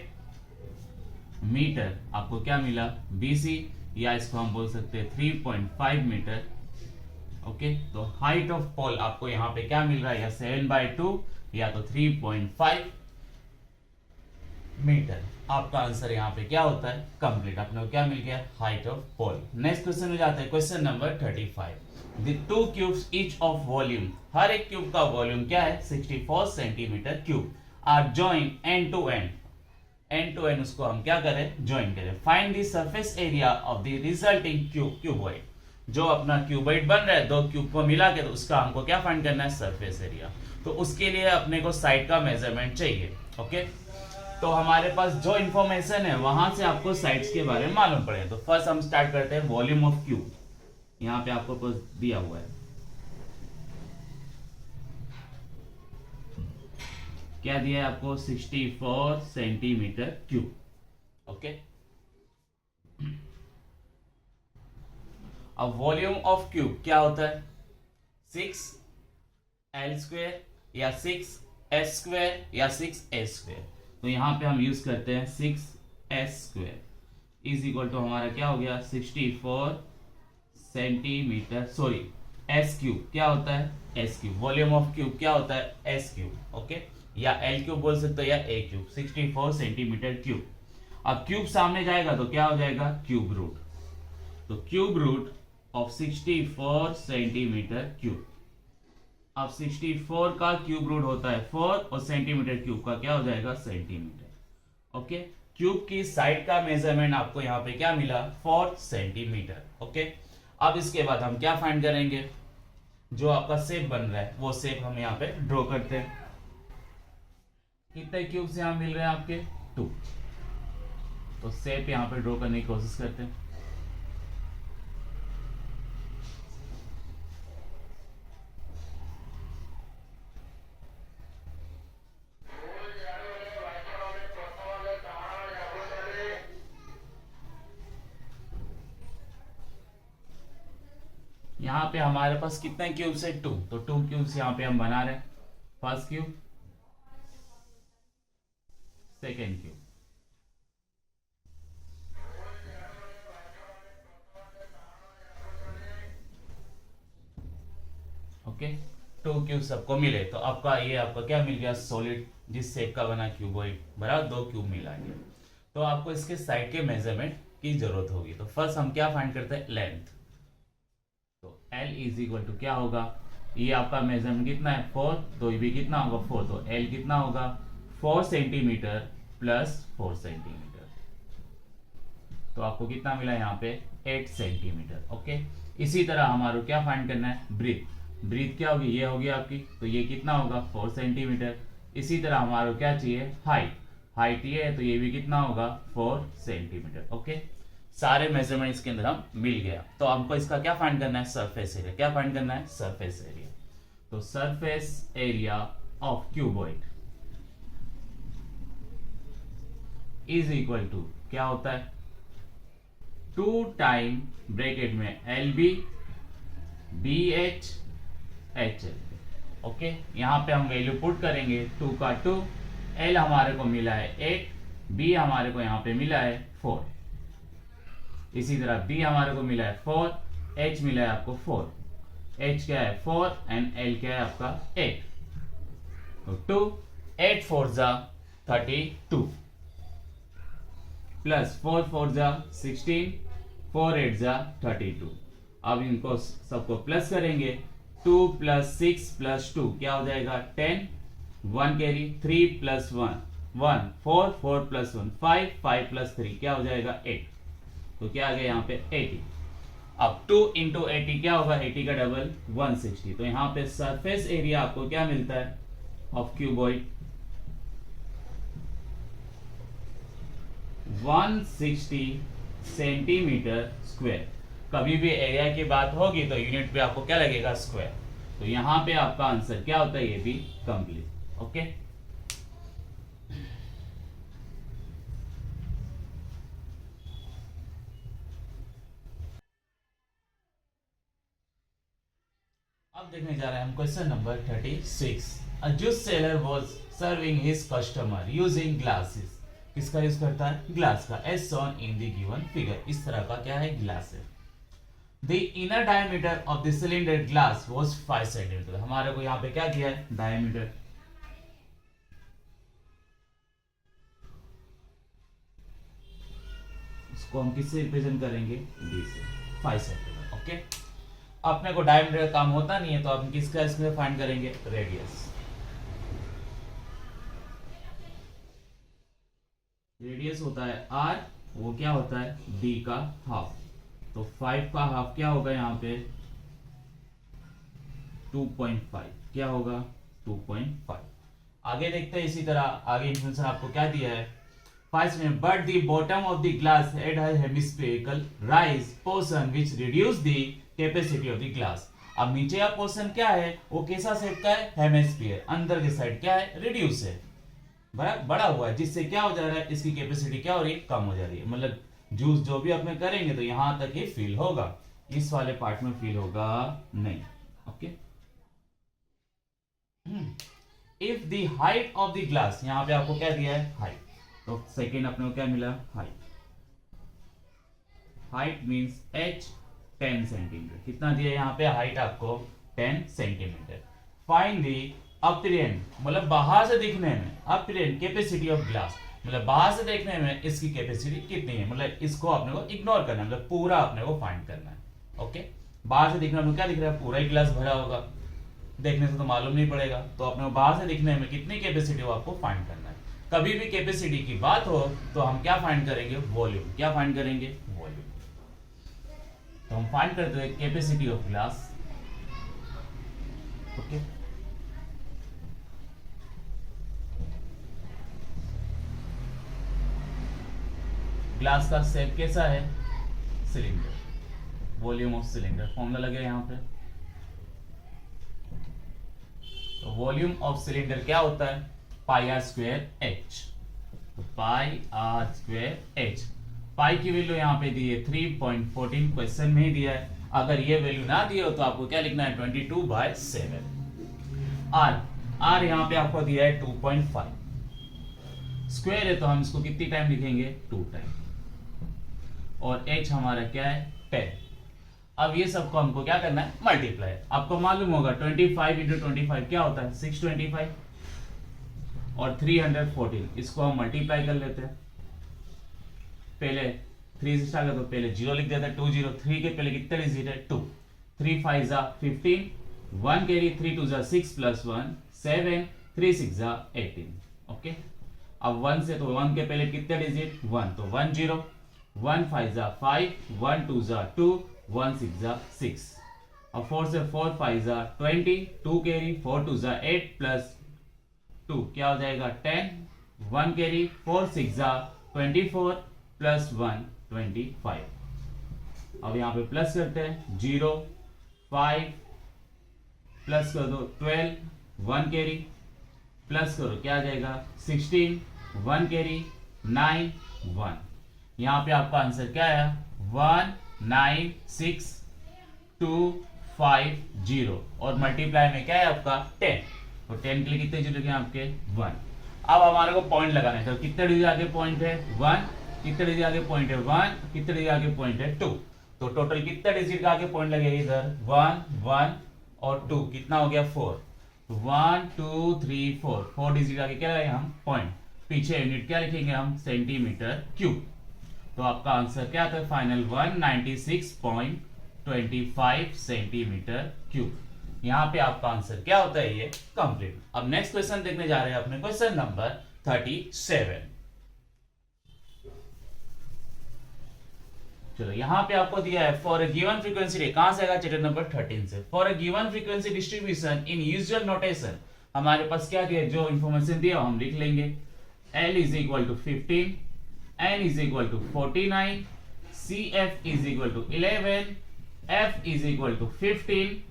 मीटर आपको क्या मिला, BC, या इसको हम बोल सकते हैं 3.5 मीटर। ओके, तो हाइट ऑफ पोल आपको यहाँ पे क्या मिल रहा है, या 7/2 या तो 3.5 मीटर। आपका आंसर यहाँ पे क्या होता है, कंप्लीट। आपने को क्या मिल गया, height of pole. Next question में जाते हैं, question number 35। The 2 cubes each of volume, हर एक क्यूब का वॉल्यूम क्या है, 64 centimetre cube, are join end to end. End to end उसको हम क्या करें, ज्वाइन करें। Find the surface area of the resulting cuboid. जो अपना क्यूबॉइड बन रहा है, दो क्यूब को मिला के, तो उसका हमको क्या फाइंड करना है, सरफेस एरिया। तो उसके लिए अपने को साइड का मेजरमेंट चाहिए। ओके, तो हमारे पास जो इंफॉर्मेशन है वहां से आपको साइड्स के बारे में मालूम पड़ेगा। तो फर्स्ट हम स्टार्ट करते हैं, वॉल्यूम ऑफ क्यूब। यहाँ पे आपको कुछ दिया हुआ है, क्या दिया है आपको, 64 सेंटीमीटर क्यूब। ओके, अब वॉल्यूम ऑफ क्यूब क्या होता है, 6L² या 6S² या 6A²। तो यहां पे हम यूज करते हैं 6S² इज इक्वल टू हमारा क्या हो गया 64 सेंटीमीटर, सॉरी एस क्यूब क्या होता है S cube, volume of cube क्या होता है एस क्यूब, ओके, या एल क्यूब बोल सकते हो या ए क्यूब, 64 सेंटीमीटर क्यूब। अब क्यूब सामने जाएगा तो क्या हो जाएगा क्यूब रूट, तो cube root of 64 centimetre cube. अब 64 का क्यूब रूट होता है 4 और सेंटीमीटर क्यूब का क्या हो जाएगा सेंटीमीटर, ओके। क्यूब की साइड का मेजरमेंट आपको यहाँ पे क्या मिला 4 सेंटीमीटर, ओके। अब इसके बाद हम क्या फाइंड करेंगे, जो आपका शेप बन रहा है वो शेप हम यहाँ पे ड्रॉ करते हैं। कितने क्यूब्स यहाँ मिल रहे हैं आपके 2, तो शेप यहाँ पे ड्रॉ करने की कोशिश करते हैं। यहाँ पे हमारे पास कितने क्यूब्स है 2, तो 2 क्यूब्स यहाँ पे हम बना रहे हैं, first cube, second cube, okay. 2 cube सबको मिले तो आपका ये आपका क्या मिल गया सॉलिड, जिस शेप का बना क्यूबॉइड, बराबर 2 क्यूब मिला है। तो आपको इसके साइड के मेजरमेंट की जरूरत होगी। तो फर्स्ट हम क्या फाइंड करते हैं लेंथ, तो L इज इक्वल टू क्या होगा, ये आपका मेजरमेंट कितना है 4, तो ये भी कितना होगा 4, तो L कितना होगा 4 सेंटीमीटर प्लस 4 सेंटीमीटर, तो आपको कितना मिला यहाँ पे 8 सेंटीमीटर, ओके। इसी तरह हमारे क्या फाइंड करना है ब्रीथ, ब्रीथ क्या होगी ये होगी आपकी, तो ये कितना होगा 4 सेंटीमीटर। इसी तरह हमारे क्या चाहिए हाइट, हाइट ये है तो ये भी कितना होगा 4 सेंटीमीटर, ओके। सारे मेजरमेंट इसके अंदर हम मिल गया। तो हमको इसका क्या फाइंड करना है सरफेस एरिया, क्या फाइंड करना है सरफेस एरिया, तो surface area of cuboid is equal to क्या होता है 2 टाइम ब्रैकेट में LB BH HL, ओके। यहां पे हम वैल्यू पुट करेंगे 2 का 2, L हमारे को मिला है 8, B हमारे को यहां पे मिला है 4, इसी तरह B हमारे को मिला है 4, H मिला है आपको 4, H क्या है 4 एंड L क्या है आपका 8, तो 2 8 4 जा 32 प्लस 4 4 जा 16, 4 8 जा 32। अब इनको सबको प्लस करेंगे, 2 प्लस 6 प्लस 2 क्या हो जाएगा 10, 1 कैरी, 3 प्लस 1 1, 4 4 प्लस 1 5, 5 प्लस 3 क्या हो जाएगा 8, तो क्या आ गया यहाँ पे 80। अब 2 इंटू 80 क्या होगा 80 का डबल 160, तो यहाँ पे सरफेस एरिया आपको क्या मिलता है ऑफ क्यूबॉइड 160 सेंटीमीटर स्क्वायर। कभी भी एरिया की बात होगी तो यूनिट पे आपको क्या लगेगा स्क्वायर, तो यहां पे आपका आंसर क्या होता है ये भी कंप्लीट, ओके। अब देखने जा रहे हैं हम question number 36। A juice seller was serving his customer using glasses, किसका यूज करता है ग्लास का, as shown in the given figure. इस तरह का क्या है ग्लास है। The inner diameter of the cylinder glass was 5 cm। हमारे को यहाँ पे क्या किया है डायमीटर, इसको हम किससे रिप्रेजेंट करेंगे डी से, 5 सेंटीमीटर, ओके। अपने को डायमीटर का काम होता नहीं है तो हम किसका इसमें फाइंड करेंगे रेडियस, रेडियस होता है r, वो क्या होता है d का हाफ, तो 5 का हाफ क्या होगा यहाँ पे 2.5, क्या होगा 2.5। आगे देखते हैं इसी तरह आगे इन्फॉर्मेशन आपको क्या दिया है 5 में, but the bottom of the glass had a hemispherical rise portion which reduced the capacity of the glass। अब नीचे का पोर्शन क्या है वो कैसा शेप का है हेमिस्फीयर, अंदर के साइड क्या है रिड्यूस है, बड़ा हुआ है, जिससे क्या हो जा रहा है इसकी कैपेसिटी क्या हो रही है कम हो जा रही है, मतलब जूस जो भी अपने करेंगे तो यहां तक ही फील होगा। इस वाले पार्ट में फील होगा नहीं। Okay, if the height of the glass, यहां पे आपको क्या दिया है हाइट, तो सेकेंड अपने को क्या मिला height. Height means h 10 centimetre, कितना दिया यहाँ पे हाइट आपको 10 सेंटीमीटर। फाइंड दी अपीरेंट, मतलब बाहर से दिखने में, अपीरेंट कैपेसिटी ऑफ ग्लास, मतलब बाहर से देखने में इसकी कैपेसिटी कितनी है, मतलब इसको आपने को इग्नोर करना है, मतलब पूरा आपने को फाइंड करना है। ओके, बाहर से दिखने में क्या दिख रहा है, पूरा ही ग्लास भरा होगा, देखने से तो मालूम नहीं पड़ेगा, तो अपने को बाहर से दिखने में कितनी कैपेसिटी हो आपको फाइंड करना है। कभी भी कैपेसिटी की बात हो तो हम क्या फाइंड करेंगे, वॉल्यूम। क्या फाइंड करेंगे, वॉल्यूम। तो हम फाइंड करते हैं capacity of glass. Okay, glass का शेप कैसा है, cylinder. Volume of cylinder formula लगे यहाँ पे, तो वॉल्यूम ऑफ सिलेंडर क्या होता है, pi r square h. Pi r square h, pi की वैल्यू यहाँ पे दी है 3.14, क्वेश्चन में ही दिया है। अगर ये वैल्यू ना दी हो तो आपको क्या लिखना है 22/7। आर, आर यहाँ पे आपको दिया है 2.5, स्क्वायर है तो हम इसको कितनी टाइम लिखेंगे 2 टाइम, और h हमारा क्या है 10। अब ये सबको हमको क्या करना है मल्टीप्लाई। आपको मालूम होगा 25 × 25 क्या होता है 625, और 314, इसको हम मल्टीप्लाई कर लेते हैं। पहले 3 से स्टार्ट करते, तो पहले 0 लिख देते हैं, 2 0, 3 के पहले कितने डिजिट है 2, 3 5 जा 15, 1 कैरी, 3 2 जा 6 + 1 7, 3 6 जा 18। ओके, अब 1 से, तो 1 के पहले कितने डिजिट 1, तो 1 0, 1 5 जा 5, 1 2 जा 2, 1 6 जा 6। अब 4 से 4 5 जा 20, 2 कैरी, 4 2 जा 8 + 2 क्या हो जाएगा 10, 1 कैरी, 4 6 जा 24 + 1 25। अब यहाँ पे प्लस करते हैं, 0 5 प्लस कर दो 12, 1 कैरी, प्लस करो क्या आ जाएगा 16, 1 कैरी, 9 1। यहाँ पे आपका आंसर क्या आया 196,250, और मल्टीप्लाई में क्या है आपका 10, तो 10 के लिए कितने जीरो के आपके 1। अब हमारे को पॉइंट लगाना है, तो कितने डिजिट आगे पॉइंट है 1, कितने डिजिट आगे पॉइंट है 1, कितने डिजिट आगे पॉइंट है 2, तो टोटल कितने डिजिट का आगे पॉइंट लगेगा इधर 1 1 और 2, कितना हो गया 4, 1 2 3 4, 4 डिजिट आगे क्या लगाएंगे हम पॉइंट, पीछे यूनिट क्या लिखेंगे हम सेंटीमीटर क्यूब। तो आपका आंसर क्या आता है फाइनल 196.25 सेंटीमीटर क्यूब। यहाँ पे आपका आंसर क्या होता है ये कंप्लीट। अब नेक्स्ट क्वेश्चन देखने जा रहे हैं अपने, क्वेश्चन नंबर 37। चलो यहाँ पे आपको दिया है फॉर अ गिवन फ्रीक्वेंसी, कहां से आएगा चैप्टर नंबर 13 से। For a given frequency distribution in usual notation, हमारे पास क्या दिया, जो इंफॉर्मेशन दिया हम लिख लेंगे। L = 15, N = 49, CF = 11, F = 15,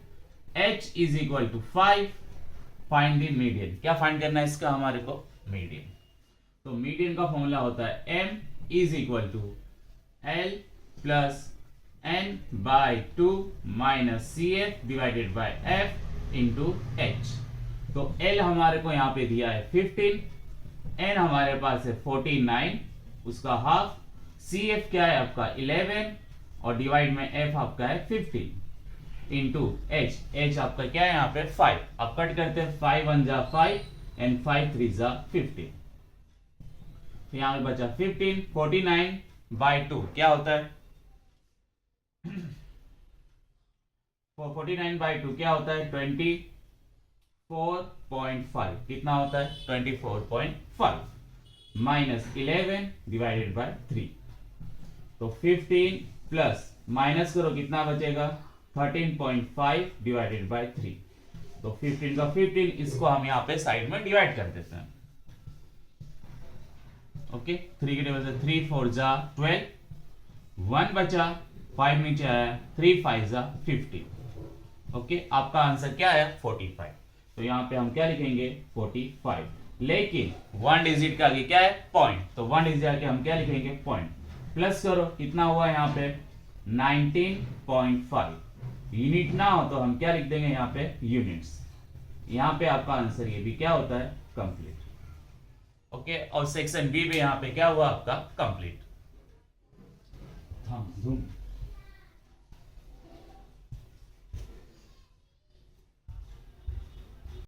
H = 5। Find the median, क्या फाइंड करना है इसका हमारे को मीडियन। तो मीडियन का फॉर्मूला होता है M = L + N/2 - CF / F × H। तो L हमारे को यहाँ पे दिया है 15, N हमारे पास है 49, उसका हाफ, CF क्या है आपका 11, और डिवाइड में F आपका है 15 इंटू H, H आपका क्या है यहाँ पे 5। अब कट करते हैं, 5 1 जा 5 एंड 5 3 जा 15, तो यहाँ पे बचा 15, 49/2 क्या होता है 49/2 क्या होता है 24.5, कितना होता है 24.5 - 11 / 3, तो 15 प्लस माइनस करो कितना बचेगा 13.5 / 3, तो 15 का 15, इसको हम यहाँ पे साइड में डिवाइड कर देते हैं। ओके, 3 के टेबल से 3 4 जा 12, 1 बचा, 5 नीचे आया, 3 5 जा 15। ओके, आपका आंसर क्या है 45। तो यहाँ पे हम क्या लिखेंगे 45, लेकिन 1 डिजिट का आगे क्या है पॉइंट, तो 1 डिजिट आगे हम क्या लिखेंगे पॉइंट। प्लस करो कितना हुआ यहाँ पे 19.5। यूनिट ना हो तो हम क्या लिख देंगे यहाँ पे, यूनिट्स। यहाँ पे आपका आंसर ये भी क्या होता है, कंप्लीट। ओके, और सेक्शन बी भी यहाँ पे क्या हुआ आपका, कंप्लीट। हाँ,